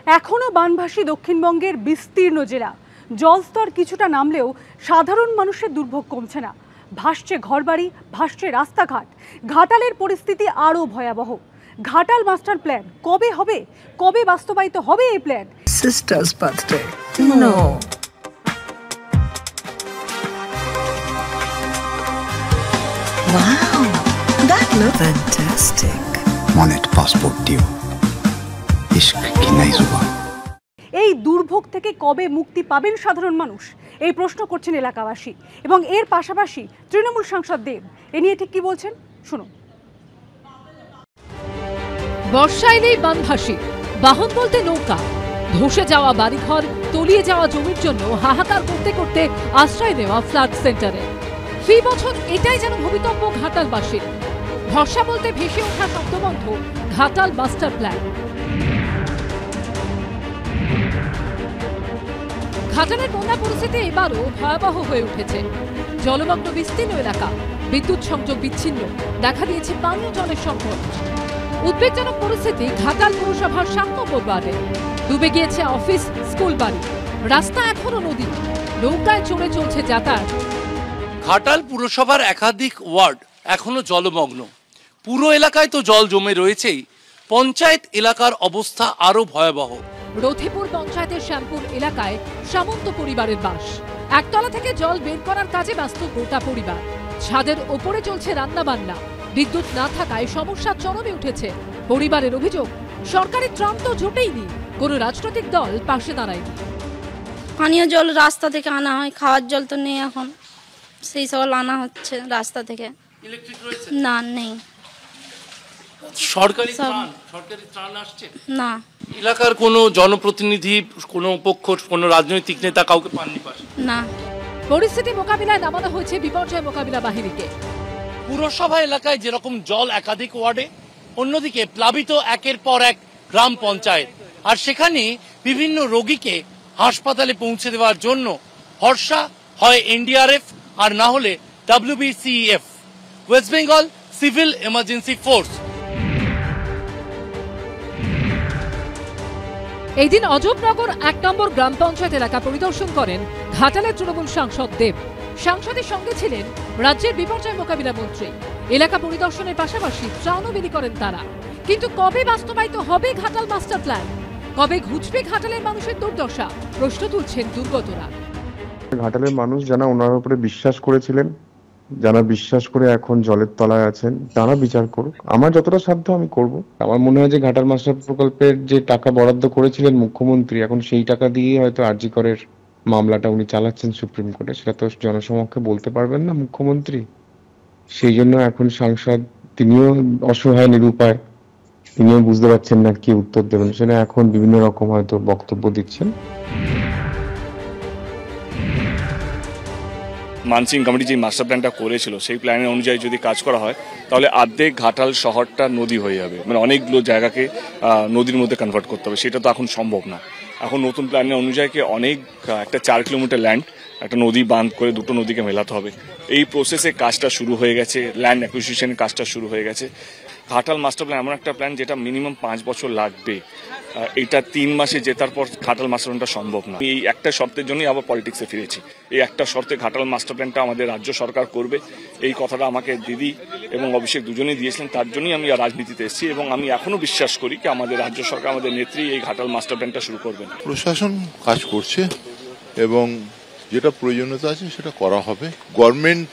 এখনো বানভাসী দক্ষিণবঙ্গের বিস্তীর্ণ জেলা। জলস্তর কিছুটা নামলেও সাধারণ মানুষের দুর্ভোগ কমছে না। ভাসছে ঘরবাড়ি, ভাসছে রাস্তাঘাট। ঘাটালের পরিস্থিতি আরো ভয়াবহ। ঘাটাল মাস্টার প্ল্যান কবে হবে, কবে বাস্তবায়িত হবে এই plan? Sister's birthday. No. Wow, that looks fantastic. Monet passport due. इश्क की नई जुबान। এই দুর্ভোগ থেকে কবে মুক্তি পাবেন সাধারণ মানুষ, এই প্রশ্ন করছেন এলাকাবাসী। এবং এর পাশাপাশি তৃণমূল সাংসদ দেব এ নিয়ে ঠিক কি বলছেন শুনুন। বর্ষা এলেই বানভাসী, বাহন বলতে নৌকা। ধসে যাওয়া বাড়িঘর, তলিয়ে যাওয়া জমির জন্য হাহাকার করতে করতে আশ্রয় নেওয়া ফ্লাড সেন্টারে। ফি বছর এটাই যেন ভবিতব্য ঘাটালবাসীর। ভরসা বলতে ভেসে ওঠা শব্দবন্ধ ঘাটাল মাস্টার প্ল্যান। ঘাটালের বন্যা পরিস্থিতি এবারও ভয়াবহ হয়ে উঠেছে। জলমগ্ন বিস্তীর্ণ এলাকা, বিদ্যুৎ সংযোগ বিচ্ছিন্ন, দেখা দিয়েছে পানীয় জলের সংকট। উদ্বেগজনক পরিস্থিতি ঘাটাল পুরসভার 7 নম্বর ওয়ার্ডে। ডুবে গিয়েছে অফিস, স্কুল বাড়ি, রাস্তা এখনো নদী, নৌকায় চড়ে চলছে যাতায়াত। ঘাটাল পুরসভার একাধিক ওয়ার্ড এখনো জলমগ্ন। পুরো এলাকায় তো জল জমে রয়েছেই, পঞ্চায়েত এলাকার অবস্থা আরো ভয়াবহ। রথিপুর পঞ্চায়েতের শ্যামপুর এলাকায় সামন্ত পরিবারের বাস। একতলা থেকে জল বের করার কাজে ব্যস্ত গোটা পরিবার। ছাদের ওপরে চলছে রান্না বান্না। বিদ্যুৎ না থাকায় সমস্যার চরমে উঠেছে পরিবারের অভিযোগ। সরকারি ত্রাণ তো জোটেইনি, কোনো রাজনৈতিক দল পাশে দাঁড়ায়নি। পানীয় জল রাস্তা থেকে আনা হয়, খাওয়ার জল তো নেই এখন, সেই সব আনা হচ্ছে রাস্তা থেকে। ইলেকট্রিক রয়েছে না, নেই। সরকারি ত্রাণ আসছে না। এলাকার কোনো জনপ্রতিনিধি, কোনো পক্ষ, কোনো রাজনৈতিক নেতা কাউকে পাননি পাশে? না। পরিস্থিতি মোকাবিলায় নামানো হয়েছে বিপর্যয় মোকাবিলা বাহিনীকে। পুরসভা এলাকায় যেরকম জল একাধিক ওয়ার্ডে, অন্যদিকে প্লাবিত একের পর এক গ্রাম পঞ্চায়েত। আর সেখানে বিভিন্ন রোগীকে হাসপাতালে পৌঁছে দেওয়ার জন্য ভরসা হয় এনডিআরএফ আর না হলে WBCEF, West Bengal civil emergency force. এই দিন অজবনগর 1 নম্বর গ্রাম পঞ্চায়েত এলাকা পরিদর্শন করেন ঘাটালের তৃণমূল সাংসদ দেব। সাংসদের সঙ্গে ছিলেন রাজ্যের বিপর্যয় মোকাবিলা মন্ত্রী। এলাকা পরিদর্শনের পাশাপাশি ত্রাণও বিলি করেন তারা। কিন্তু কবে বাস্তবায়িত হবে ঘাটাল মাস্টার প্ল্যান, কবে ঘুচবে ঘাটালের মানুষের দুর্দশা, প্রশ্ন তুলছেন দুর্গতরা। ঘাটালের মানুষ যারা ওনার উপরে বিশ্বাস করেছিলেন, যারা বিশ্বাস করে এখন জলের তলায় আছেন, তারা বিচার করুক। আমার যতটা সাধ্য আমি করব। আমার মনে হয় যে ঘাটাল মাস্টার প্রকল্পের যে টাকা বরাদ্দ করেছিলেন মুখ্যমন্ত্রী, এখন সেই টাকা দিয়ে হয়তো আরজি করের মামলাটা উনি চালাচ্ছেন সুপ্রিম কোর্টে, সেটা তো জনসমক্ষে বলতে পারবেন না মুখ্যমন্ত্রী। সেই জন্য এখন সাংসদ তিনিও অসহায়, নিরুপায়, তিনিও বুঝতে পারছেন না কি উত্তর দেবেন, সেটা এখন বিভিন্ন রকম হয়তো বক্তব্য দিচ্ছেন। মানসিং কমিটি যে মাস্টার প্ল্যানটা করেছিল সেই প্ল্যানের অনুযায়ী যদি কাজ করা হয় তাহলে অর্ধেক ঘাটাল শহরটা নদী হয়ে যাবে, মানে অনেকগুলো জায়গাকে নদীর মধ্যে কনভার্ট করতে হবে। সেটা তো এখন সম্ভব না। এখন নতুন প্ল্যানের অনুযায়ী অনেক একটা 4 কিলোমিটার ল্যান্ড একটা নদী বাঁধ করে দুটো নদীকে মেলাতে হবে। এই প্রসেসে কাজটা শুরু হয়ে গেছে, ল্যান্ড অ্যাকুইজিশনের কাজটা শুরু হয়ে গেছে। ঘাটাল মাস্টার প্ল্যান এমন একটা প্ল্যান যেটা মিনিমাম 5 বছর লাগবে। এটা 3 মাসে জেতার পর ঘাটাল মাস্টার প্ল্যানটা সম্ভব না। এই একটা শর্তের জন্যই আবার পলিটিক্সে ফিরেছি। এই একটা শর্তে ঘাটাল মাস্টার প্ল্যানটা আমাদের রাজ্য সরকার করবে, এই কথাটা আমাকে দিদি এবং অভিষেক দুজনেই দিয়েছিলেন। তার জন্যই আমি রাজনীতিতে এসেছি এবং আমি এখনো বিশ্বাস করি কি আমাদের রাজ্য সরকার, আমাদের নেত্রী এই ঘাটাল মাস্টার প্ল্যানটা শুরু করবেন। প্রশাসন কাজ করছে এবং যেটা প্রয়োজনীয়তা আছে সেটা করা হবে। গভর্নমেন্ট,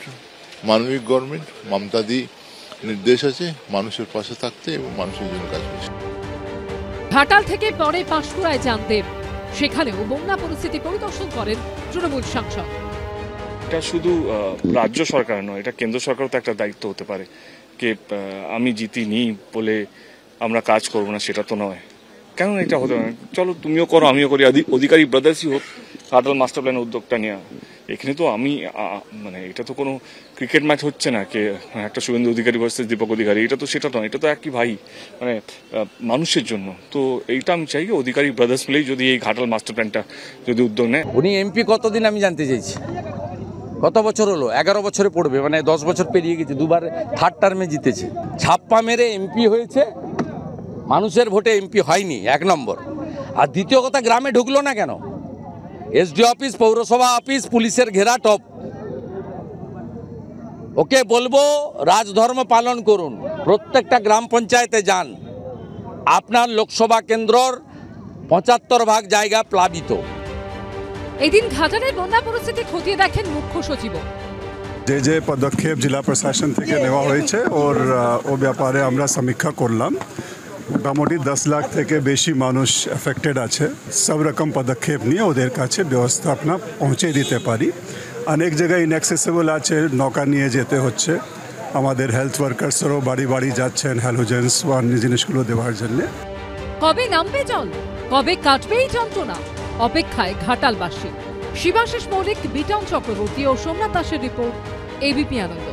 মানবিক গভর্নমেন্ট, মমতাদি নির্দেশ আছে মানুষের পাশে থাকতে এবং মানুষের জন্য কাজ করছে। ঘাটাল থেকে পরে পাঁশকুড়ায় যান দেব, সেখানেও বন্যা পরিস্থিতি পরিদর্শন করেন তৃণমূল সাংসদ। এটা শুধু রাজ্য সরকার নয়, এটা কেন্দ্র সরকারও তো একটা দায়িত্ব হতে পারে। কে আমি জিতিনি বলে আমরা কাজ করব না, সেটা তো নয়। কেন এটা হতে পারে? চলো তুমিও করো, আমিও করি, অধিকারী ব্রাদার্সই হোক ঘাটাল মাস্টার প্ল্যান উদ্যোগটা নেওয়া। এখানে তো আমি মানে এটা তো কোনো ক্রিকেট ম্যাচ হচ্ছে না, কে একটা শুভেন্দু অধিকারী ভার্সেস দীপক অধিকারী, এটা তো সেটা নয়। এটা তো একই ভাই, মানে মানুষের জন্য। তো এইটা আমি চাই অধিকারী ব্রাদার্স মিলেই যদি এই ঘাটাল মাস্টার প্ল্যানটা যদি উদ্যোগ নেয়। উনি এমপি কতদিন আমি জানতে চাইছি, কত বছর হলো? 11 বছরে পড়বে, মানে 10 বছর পেরিয়ে গেছে। 2বার থার্ড টার্মে জিতেছে, ছাপ্পা মেরে এমপি হয়েছে, মানুষের ভোটে এমপি হয়নি 1 নম্বর। আর দ্বিতীয় কথা, গ্রামে ঢুকলো না কেন? এসডি অফিস, পৌরসভা অফিস, পুলিশের ঘেরা টপ। ওকে বলবো রাজধর্ম পালন করুন, প্রত্যেকটা গ্রাম পঞ্চায়েতে যান। আপনার লোকসভা কেন্দ্রর ৭৫% জায়গা প্লাবিত। এদিন ঘাটালের বন্যা পরিস্থিতি খতিয়ে দেখেন মুখ্য সচিব। যে পদক্ষেপ জেলা প্রশাসন থেকে নেওয়া হয়েছে ওর ও ব্যাপারে আমরা সমীক্ষা করলাম। মোটামুটি 10 লাখ থেকে বেশি মানুষ এফেক্টেড আছে। সব রকম পদক্ষেপ নিয়ে ওদের কাছে ব্যবস্থাপনা পৌঁছে দিতে পারি। অনেক জায়গায় ইনঅ্যাক্সেসিবল আছে, নৌকা নিয়ে যেতে হচ্ছে। আমাদের হেলথ ওয়ার্কার্সরাও বাড়ি বাড়ি যাচ্ছেন হ্যালোজেন্স বা অন্য জিনিসগুলো দেওয়ার জন্য। কবে নামবে জল, কবে কাটবে এই যন্ত্রণা, অপেক্ষায় ঘাটালবাসী। শিবাশিস মৌলিক, বিটন চক্রবর্তী ও সোমনাথ দাসের রিপোর্ট, এবিপি আনন্দ।